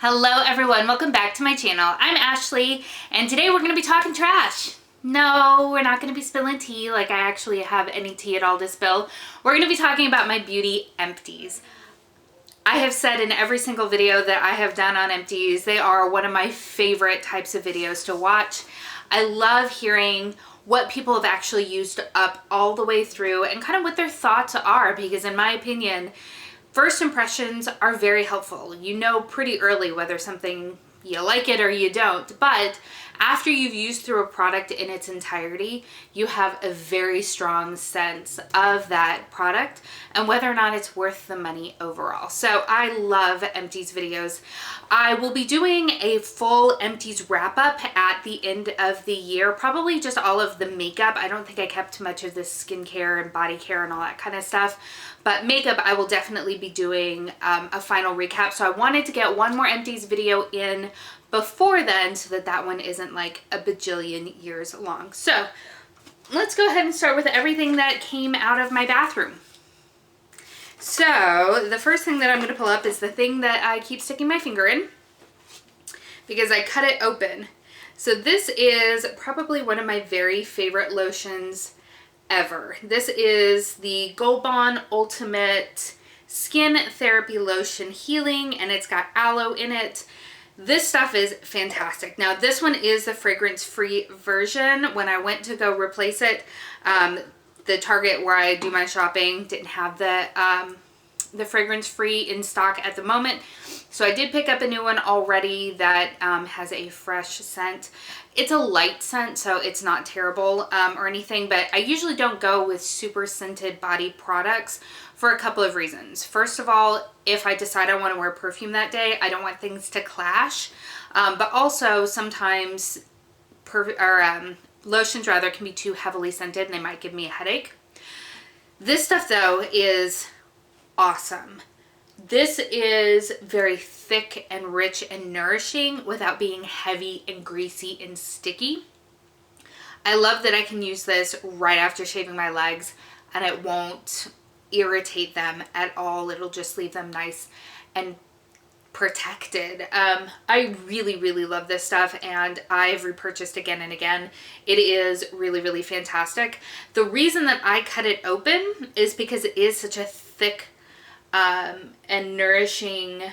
Hello everyone, welcome back to my channel. I'm Ashley and today we're going to be talking trash. No, we're not going to be spilling tea like I actually have any tea at all to spill. We're going to be talking about my beauty empties. I have said in every single video that I have done on empties, they are one of my favorite types of videos to watch. I love hearing what people have actually used up all the way through and kind of what their thoughts are, because in my opinion, first impressions are very helpful. You know pretty early whether something you like it or you don't, but after you've used through a product in its entirety, you have a very strong sense of that product and whether or not it's worth the money overall. So I love Empties videos. I will be doing a full Empties wrap up at the end of the year, probably just all of the makeup. I don't think I kept much of the skincare and body care and all that kind of stuff, but makeup I will definitely be doing a final recap. So I wanted to get one more Empties video in before then so that that one isn't like a bajillion years long. So let's go ahead and start with everything that came out of my bathroom. So the first thing that I'm going to pull up is the thing that I keep sticking my finger in because I cut it open. So this is probably one of my very favorite lotions ever. This is the Gold Bond Ultimate Skin Therapy Lotion Healing, and it's got aloe in it. This stuff is fantastic. Now this one is the fragrance-free version. When I went to go replace it, the Target where I do my shopping didn't have the fragrance-free in stock at the moment. So I did pick up a new one already that has a fresh scent. It's a light scent, so it's not terrible or anything, but I usually don't go with super scented body products for a couple of reasons. First of all, if I decide I want to wear perfume that day, I don't want things to clash. But also sometimes lotions rather can be too heavily scented and they might give me a headache. This stuff though is awesome. This is very thick and rich and nourishing without being heavy and greasy and sticky. I love that I can use this right after shaving my legs and it won't irritate them at all. It'll just leave them nice and protected. I really love this stuff and I've repurchased again and again. It is really fantastic. The reason that I cut it open is because it is such a thick and nourishing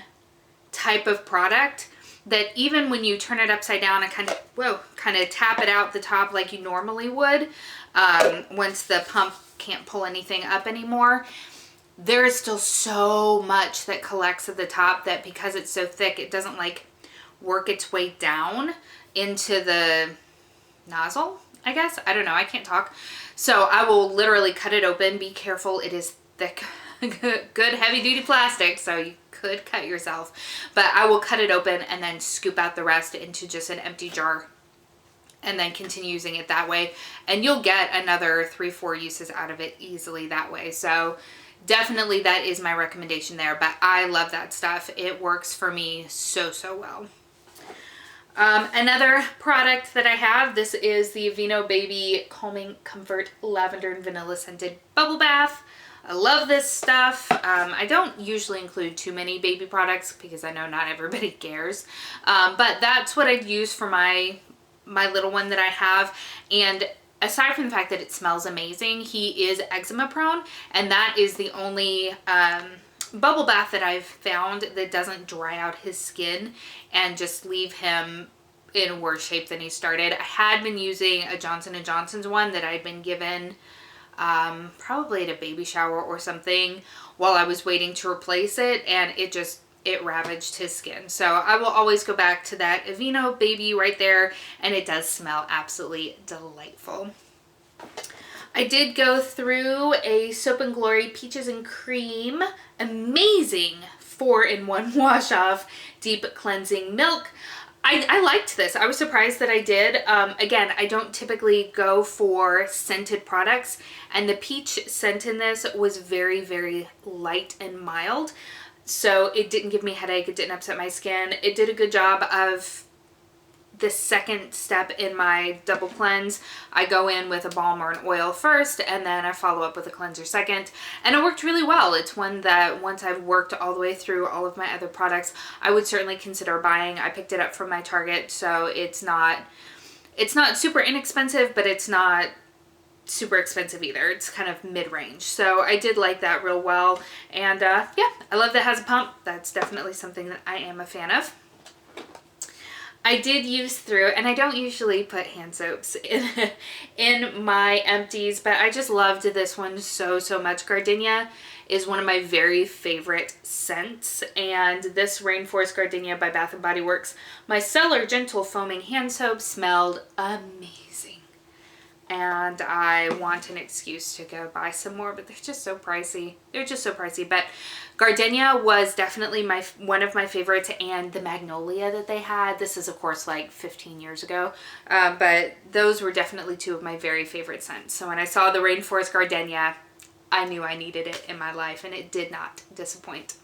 type of product that even when you turn it upside down and kind of tap it out the top like you normally would, once the pump can't pull anything up anymore, there is still so much that collects at the top that because it's so thick, it doesn't like work its way down into the nozzle, I guess. I don't know. I can't talk. So I will literally cut it open. Be careful. It is thick, good heavy duty plastic, so you could cut yourself. But I will cut it open and then scoop out the rest into just an empty jar and then continue using it that way. And you'll get another 3-4 uses out of it easily that way. So definitely that is my recommendation there, but I love that stuff. It works for me so well. Another product that I have, this is the Aveeno Baby Calming Comfort Lavender and Vanilla Scented Bubble Bath. I love this stuff. I don't usually include too many baby products because I know not everybody cares, but that's what I'd use for my little one that I have. And aside from the fact that it smells amazing, he is eczema prone, and that is the only bubble bath that I've found that doesn't dry out his skin and just leave him in worse shape than he started. I had been using a Johnson & Johnson's one that I'd been given probably at a baby shower or something while I was waiting to replace it, and it ravaged his skin. So I will always go back to that Aveeno Baby right there, and it does smell absolutely delightful. I did go through a Soap & Glory Peaches and Cream amazing 4-in-1 wash off deep cleansing milk. I liked this. I was surprised that I did. Again, I don't typically go for scented products, and the peach scent in this was very light and mild. So it didn't give me a headache. It didn't upset my skin. It did a good job of the second step in my double cleanse. I go in with a balm or an oil first, and then I follow up with a cleanser second, and it worked really well. It's one that once I've worked all the way through all of my other products, I would certainly consider buying. I picked it up from my Target, so it's not super inexpensive, but it's not super expensive either. It's kind of mid-range. So I did like that real well. And yeah, I love that it has a pump. That's definitely something that I am a fan of. I did use through, and I don't usually put hand soaps in my empties, but I just loved this one so much. Gardenia is one of my very favorite scents, and this Rainforest Gardenia by Bath & Body Works Micellar Gentle Foaming Hand Soap smelled amazing. And I want an excuse to go buy some more, but they're just so pricey. They're just so pricey. But Gardenia was definitely one of my favorites, and the Magnolia that they had. This is, of course, like 15 years ago. But those were definitely two of my very favorite scents. So when I saw the Rainforest Gardenia, I knew I needed it in my life, and it did not disappoint.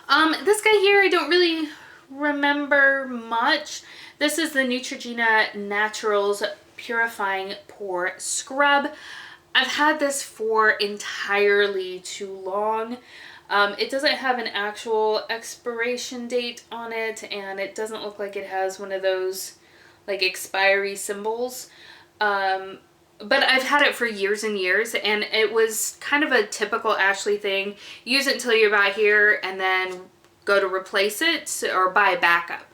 This guy here, I don't really remember much. This is the Neutrogena Naturals Purifying Pore Scrub. I've had this for entirely too long. It doesn't have an actual expiration date on it, and it doesn't look like it has one of those like expiry symbols. But I've had it for years and years, and it was kind of a typical Ashley thing. Use it until you're about here and then go to replace it or buy a backup.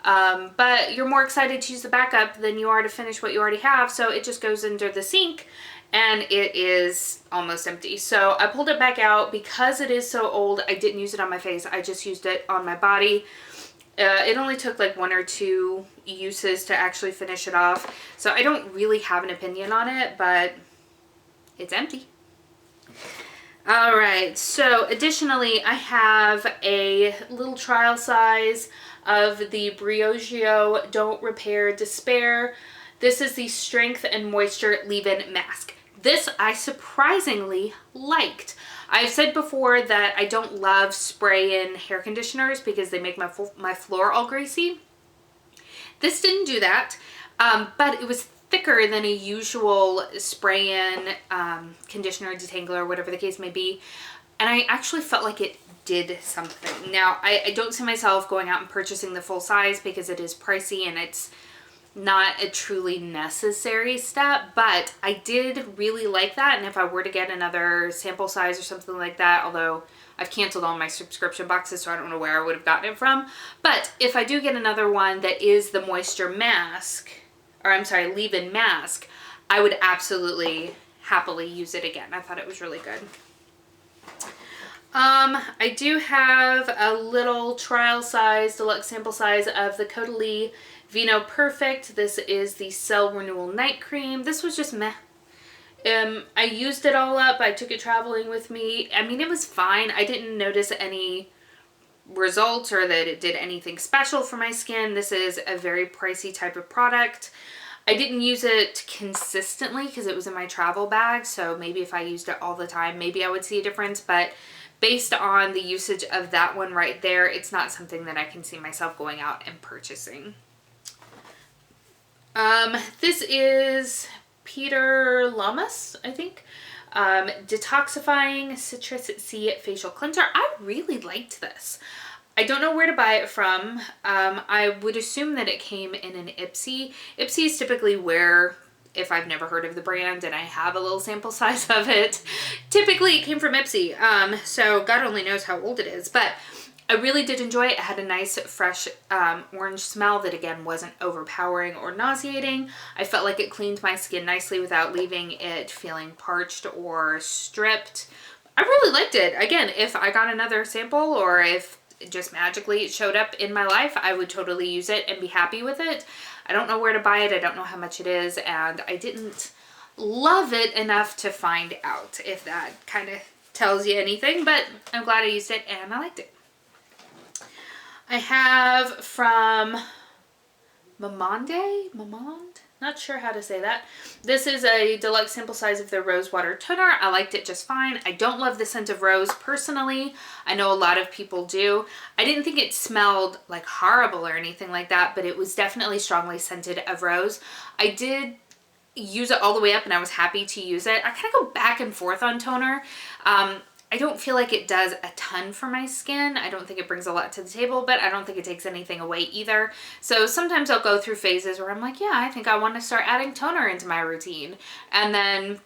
But you're more excited to use the backup than you are to finish what you already have, so it just goes into the sink and it is almost empty. So I pulled it back out because it is so old. I didn't use it on my face, I just used it on my body. It only took like 1 or 2 uses to actually finish it off, so I don't really have an opinion on it, but it's empty. Alright, so additionally I have a little trial size of the Briogeo Don't Repair Despair. This is the Strength and Moisture Leave-In Mask. This I surprisingly liked. I've said before that I don't love spray-in hair conditioners because they make my floor all greasy. This didn't do that, but it was thicker than a usual spray-in conditioner, detangler, whatever the case may be, and I actually felt like it did something. Now, I don't see myself going out and purchasing the full size because it is pricey and it's not a truly necessary step, but I did really like that, and if I were to get another sample size or something like that, although I've canceled all my subscription boxes, so I don't know where I would have gotten it from, but if I do get another one that is the moisture mask, or I'm sorry, leave-in mask, I would absolutely happily use it again. I thought it was really good. I do have a little trial size, deluxe sample size of the Caudalie Vino Perfect. This is the Cell Renewal Night Cream. This was just meh. I used it all up. I took it traveling with me. I mean, it was fine. I didn't notice any results or that it did anything special for my skin. This is a very pricey type of product. I didn't use it consistently because it was in my travel bag, so maybe if I used it all the time, maybe I would see a difference, but based on the usage of that one right there, it's not something that I can see myself going out and purchasing. This is Peter Lamas, I think. Detoxifying Citrus Sea Facial Cleanser. I really liked this. I don't know where to buy it from. I would assume that it came in an Ipsy. Ipsy is typically where, if I've never heard of the brand and I have a little sample size of it, typically it came from Ipsy. So God only knows how old it is, but I really did enjoy it. It had a nice fresh orange smell that again wasn't overpowering or nauseating. I felt like it cleaned my skin nicely without leaving it feeling parched or stripped. I really liked it. Again, if I got another sample or if just magically it showed up in my life, I would totally use it and be happy with it. I don't know where to buy it. I don't know how much it is, and I didn't love it enough to find out, if that kind of tells you anything, but I'm glad I used it and I liked it. I have from Mamande, not sure how to say that. This is a deluxe sample size of the Rose Water Toner. I liked it just fine. I don't love the scent of rose personally. I know a lot of people do. I didn't think it smelled like horrible or anything like that, but it was definitely strongly scented of rose. I did use it all the way up and I was happy to use it. I kind of go back and forth on toner. I don't feel like it does a ton for my skin. I don't think it brings a lot to the table, but I don't think it takes anything away either. So sometimes I'll go through phases where I'm like, yeah, I think I want to start adding toner into my routine. And then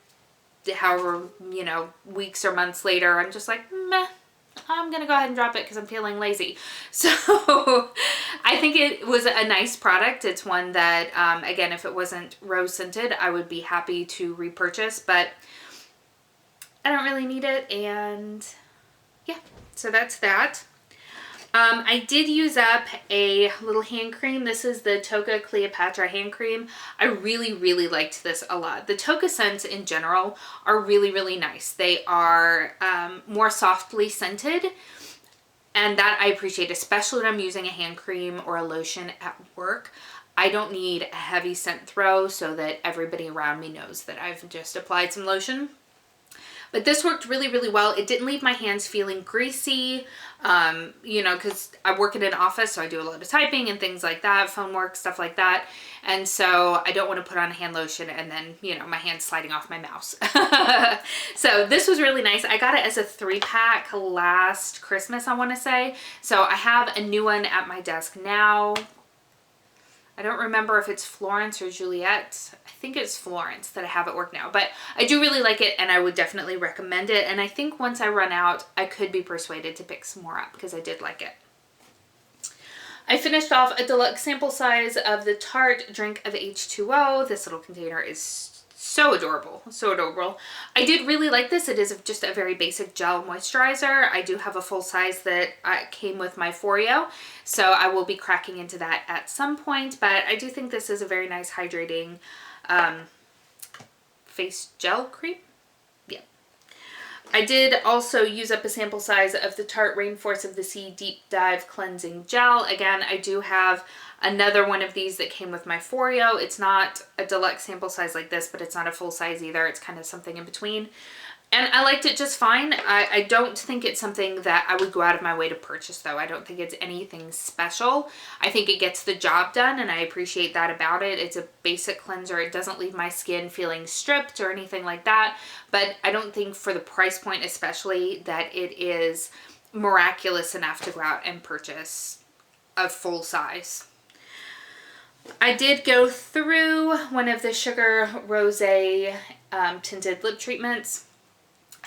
however, you know, weeks or months later, I'm just like, meh, I'm going to go ahead and drop it because I'm feeling lazy. So I think it was a nice product. It's one that, again, if it wasn't rose scented, I would be happy to repurchase, but I don't really need it, and yeah, so that's that. I did use up a little hand cream. This is the Toka Cleopatra hand cream. I really, really liked this a lot. The Toka scents in general are really, really nice. They are more softly scented, and that I appreciate, especially when I'm using a hand cream or a lotion at work. I don't need a heavy scent throw so that everybody around me knows that I've just applied some lotion. But this worked really, really well. It didn't leave my hands feeling greasy, you know, because I work in an office, so I do a lot of typing and things like that, phone work, stuff like that. And so I don't want to put on hand lotion and then, you know, my hand's sliding off my mouse. So this was really nice. I got it as a 3-pack last Christmas, I want to say. So I have a new one at my desk now. I don't remember if it's Florence or Juliet. I think it's Florence that I have at work now, but I do really like it and I would definitely recommend it. And I think once I run out, I could be persuaded to pick some more up because I did like it. I finished off a deluxe sample size of the Tarte Drink of H2O. This little container is so adorable, so adorable. I did really like this. It is just a very basic gel moisturizer. I do have a full size that came with my Foreo, so I will be cracking into that at some point, but I do think this is a very nice hydrating face gel cream. Yeah. I did also use up a sample size of the Tarte Rainforest of the Sea Deep Dive Cleansing Gel. Again, I do have another one of these that came with my Foreo. It's not a deluxe sample size like this, but it's not a full size either. It's kind of something in between. And I liked it just fine. I don't think it's something that I would go out of my way to purchase, though. I don't think it's anything special. I think it gets the job done, and I appreciate that about it. It's a basic cleanser. It doesn't leave my skin feeling stripped or anything like that. But I don't think for the price point especially that it is miraculous enough to go out and purchase a full size. I did go through one of the Sugar Rosé tinted lip treatments.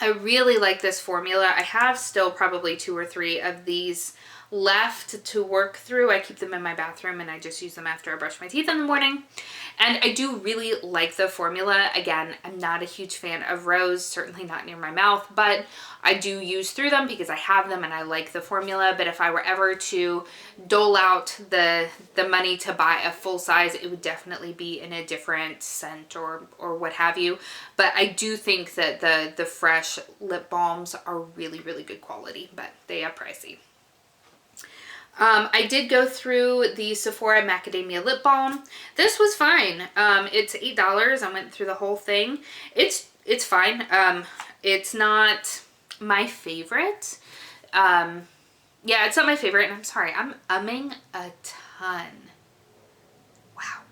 I really like this formula. I have still probably 2 or 3 of these left to work through. I keep them in my bathroom and I just use them after I brush my teeth in the morning. And I do really like the formula. Again, I'm not a huge fan of rose, certainly not near my mouth, but I do use through them because I have them and I like the formula. But if I were ever to dole out the money to buy a full size, it would definitely be in a different scent or what have you. But I do think that the fresh lip balms are really, really good quality, but they are pricey. I did go through the Sephora Macadamia Lip Balm. This was fine. It's $8. I went through the whole thing. It's fine. It's not my favorite. Yeah, it's not my favorite. And I'm sorry, I'm umming a ton. Wow.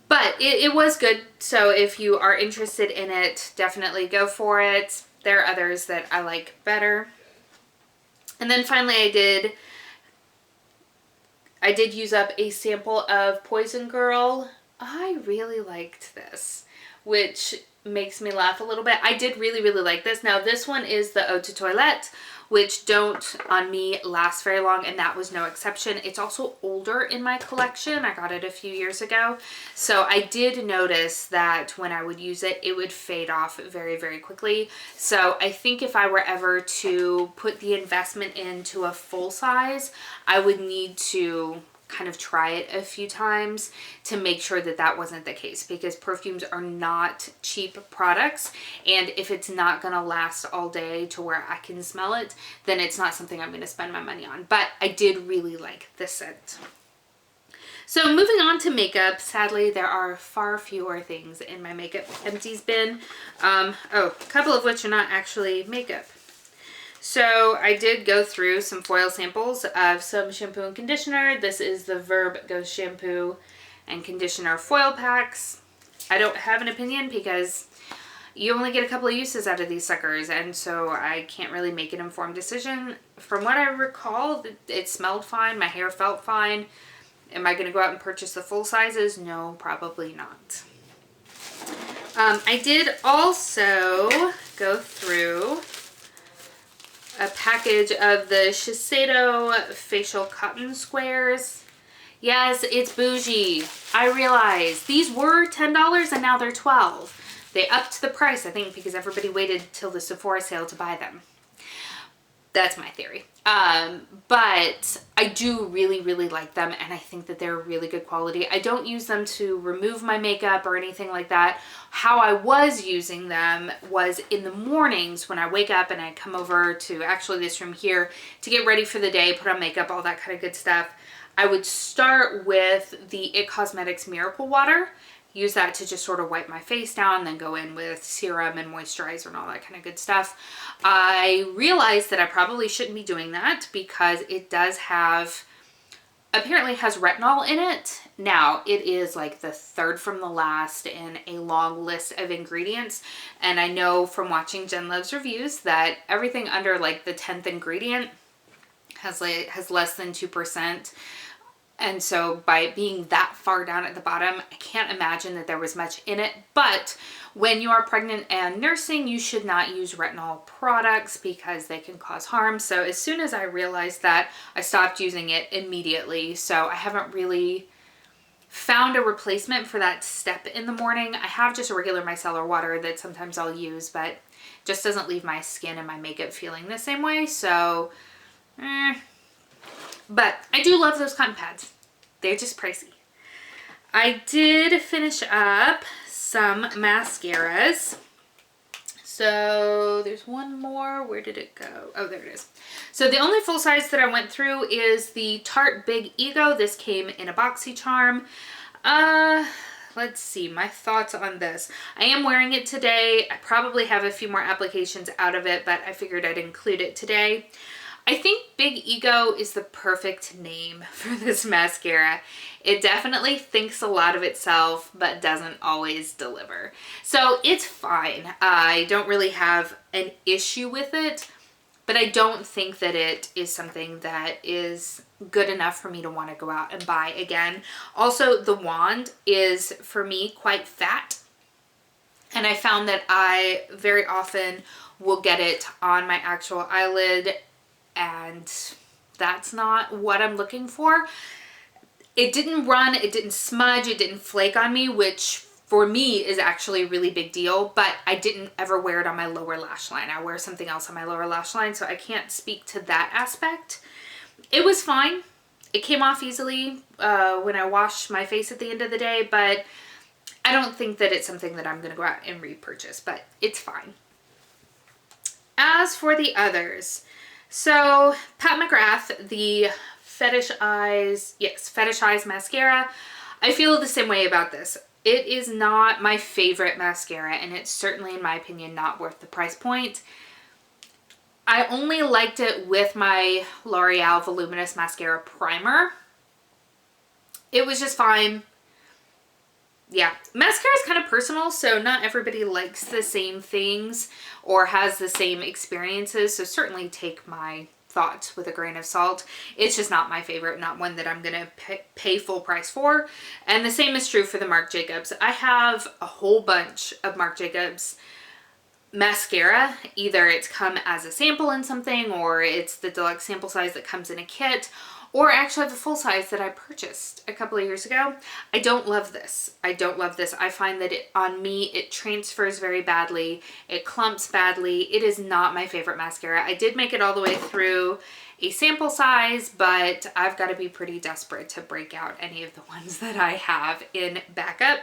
But it was good. So if you are interested in it, definitely go for it. There are others that I like better. And then finally I did use up a sample of Poison Girl. I really liked this, which makes me laugh a little bit. I did really, really like this. Now, this one is the Eau de Toilette, which don't, on me, last very long, and that was no exception. It's also older in my collection. I got it a few years ago. So I did notice that when I would use it, it would fade off very, very quickly. So I think if I were ever to put the investment into a full size, I would need to kind of try it a few times to make sure that that wasn't the case, because perfumes are not cheap products, and if it's not going to last all day to where I can smell it, then it's not something I'm going to spend my money on. But I did really like the scent. So moving on to makeup, sadly there are far fewer things in my makeup empties bin. A couple of which are not actually makeup. So I did go through some foil samples of some shampoo and conditioner. This is the Verb Ghost Shampoo and Conditioner foil packs. I don't have an opinion because you only get a couple of uses out of these suckers, and so I can't really make an informed decision. From what I recall, it smelled fine, my hair felt fine. Am I going to go out and purchase the full sizes? No, probably not. I did also go through a package of the Shiseido facial cotton squares. Yes, it's bougie. I realize these were $10 and now they're $12. They upped the price, I think, because everybody waited till the Sephora sale to buy them. That's my theory. But I do really, really like them, and I think that they're really good quality. I don't use them to remove my makeup or anything like that. How I was using them was in the mornings when I wake up and I come over to actually this room here to get ready for the day, put on makeup, all that kind of good stuff. I would start with the IT Cosmetics Miracle Water. Use that to just sort of wipe my face down, then go in with serum and moisturizer and all that kind of good stuff. I realized that I probably shouldn't be doing that because it does have, apparently has retinol in it. Now, it is like the third from the last in a long list of ingredients. And I know from watching Jen Love's reviews that everything under like the 10th ingredient has less than 2%. And so by it being that far down at the bottom, I can't imagine that there was much in it. But when you are pregnant and nursing, you should not use retinol products because they can cause harm. So as soon as I realized that, I stopped using it immediately. So I haven't really found a replacement for that step in the morning. I have just a regular micellar water that sometimes I'll use, but just doesn't leave my skin and my makeup feeling the same way. So, But I do love those cotton pads. They're just pricey. I did finish up some mascaras. So there's one more. Where did it go? Oh, there it is. So the only full size that I went through is the Tarte Big Ego. This came in a BoxyCharm. Let's see, my thoughts on this. I am wearing it today. I probably have a few more applications out of it, but I figured I'd include it today. I think Big Ego is the perfect name for this mascara. It definitely thinks a lot of itself, but doesn't always deliver. So it's fine. I don't really have an issue with it, but I don't think that it is something that is good enough for me to want to go out and buy again. Also, the wand is, for me, quite fat. And I found that I very often will get it on my actual eyelid, and that's not what I'm looking for. It didn't run, it didn't smudge, it didn't flake on me, which for me is actually a really big deal, but I didn't ever wear it on my lower lash line. I wear something else on my lower lash line, so I can't speak to that aspect. It was fine. It came off easily when I washed my face at the end of the day, but I don't think that it's something that I'm going to go out and repurchase, but it's fine. As for the others, so Pat McGrath, the Fetish Eyes mascara, I feel the same way about this. It is not my favorite mascara, and it's certainly, in my opinion, not worth the price point. I only liked it with my L'Oreal Voluminous Mascara Primer. It was just fine. Yeah, mascara is kind of personal, so not everybody likes the same things or has the same experiences, so certainly take my thoughts with a grain of salt. It's just not my favorite, not one that I'm going to pay full price for. And the same is true for the Marc Jacobs. I have a whole bunch of Marc Jacobs mascara. Either it's come as a sample in something, or it's the deluxe sample size that comes in a kit, or actually I have a full size that I purchased a couple of years ago. I don't love this. I don't love this. I find that on me, it transfers very badly. It clumps badly. It is not my favorite mascara. I did make it all the way through a sample size, but I've got to be pretty desperate to break out any of the ones that I have in backup.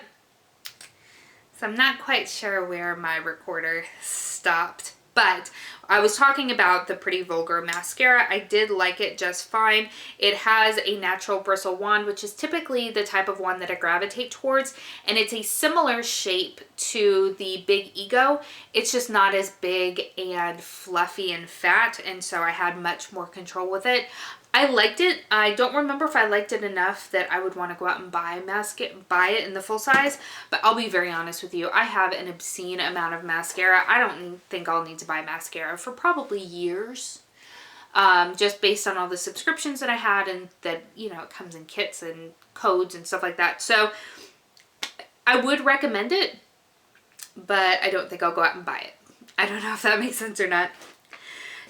So I'm not quite sure where my recorder stopped But I was talking about the Pretty Vulgar mascara. I did like it just fine. It has a natural bristle wand, which is typically the type of wand that I gravitate towards. And it's a similar shape to the Big Ego. It's just not as big and fluffy and fat. And so I had much more control with it. I liked it. I don't remember if I liked it enough that I would want to go out and buy it in the full size, but I'll be very honest with you. I have an obscene amount of mascara. I don't think I'll need to buy mascara for probably years, just based on all the subscriptions that I had, and that, you know, it comes in kits and codes and stuff like that. So I would recommend it, but I don't think I'll go out and buy it. I don't know if that makes sense or not.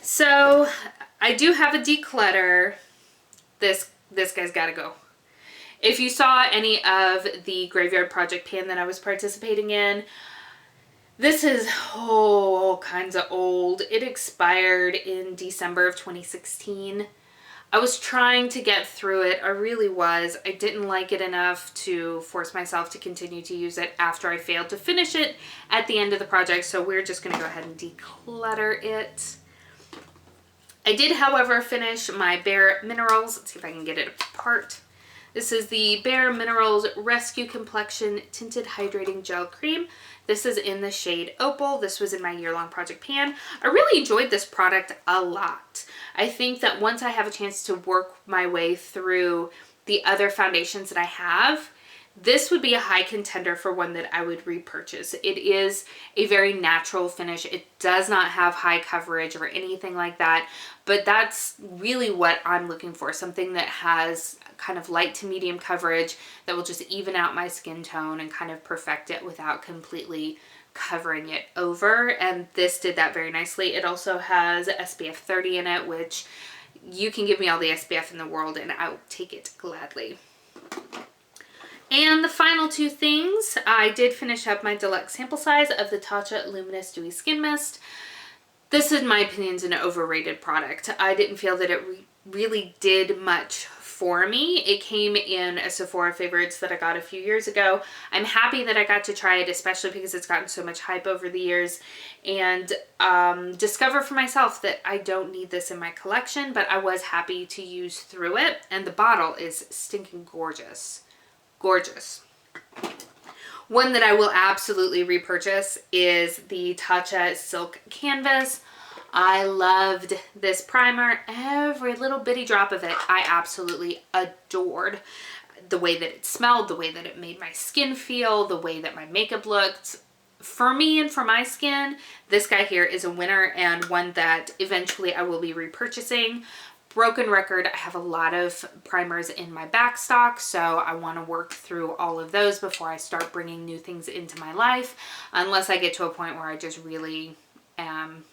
So I do have a declutter. This guy's gotta go. If you saw any of the Graveyard Project pan that I was participating in, this is all kinds of old. It expired in December of 2016. I was trying to get through it. I really was. I didn't like it enough to force myself to continue to use it after I failed to finish it at the end of the project. So we're just gonna go ahead and declutter it. I did, however, finish my Bare Minerals. Let's see if I can get it apart. This is the Bare Minerals Rescue Complexion Tinted Hydrating Gel Cream. This is in the shade Opal. This was in my year-long project pan. I really enjoyed this product a lot. I think that once I have a chance to work my way through the other foundations that I have, this would be a high contender for one that I would repurchase. It is a very natural finish. It does not have high coverage or anything like that, but that's really what I'm looking for. Something that has kind of light to medium coverage that will just even out my skin tone and kind of perfect it without completely covering it over. And this did that very nicely. It also has SPF 30 in it, which you can give me all the SPF in the world and I'll take it gladly. And the final two things, I did finish up my deluxe sample size of the Tatcha Luminous Dewy Skin Mist. This, in my opinion, is an overrated product. I didn't feel that it really did much for me. It came in a Sephora Favorites that I got a few years ago. I'm happy that I got to try it, especially because it's gotten so much hype over the years, and discover for myself that I don't need this in my collection, but I was happy to use through it. And the bottle is stinking gorgeous. Gorgeous. One that I will absolutely repurchase is the Tatcha Silk Canvas. I loved this primer. Every little bitty drop of it I absolutely adored. The way that it smelled, the way that it made my skin feel, the way that my makeup looked. For me and for my skin, this guy here is a winner, and one that eventually I will be repurchasing. Broken record, I have a lot of primers in my back stock, so I want to work through all of those before I start bringing new things into my life, unless I get to a point where I just really am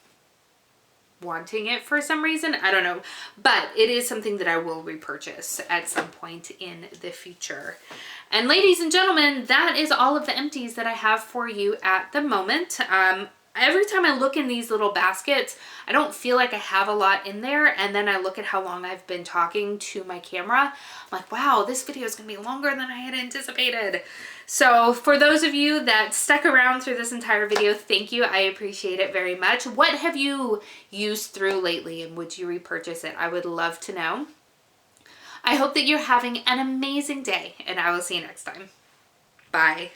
wanting it for some reason. I don't know, but it is something that I will repurchase at some point in the future. And ladies and gentlemen, that is all of the empties that I have for you at the moment. Every time I look in these little baskets, I don't feel like I have a lot in there, and then I look at how long I've been talking to my camera. I'm like, wow, this video is going to be longer than I had anticipated. So for those of you that stuck around through this entire video, thank you. I appreciate it very much. What have you used through lately, and would you repurchase it? I would love to know. I hope that you're having an amazing day, and I will see you next time. Bye.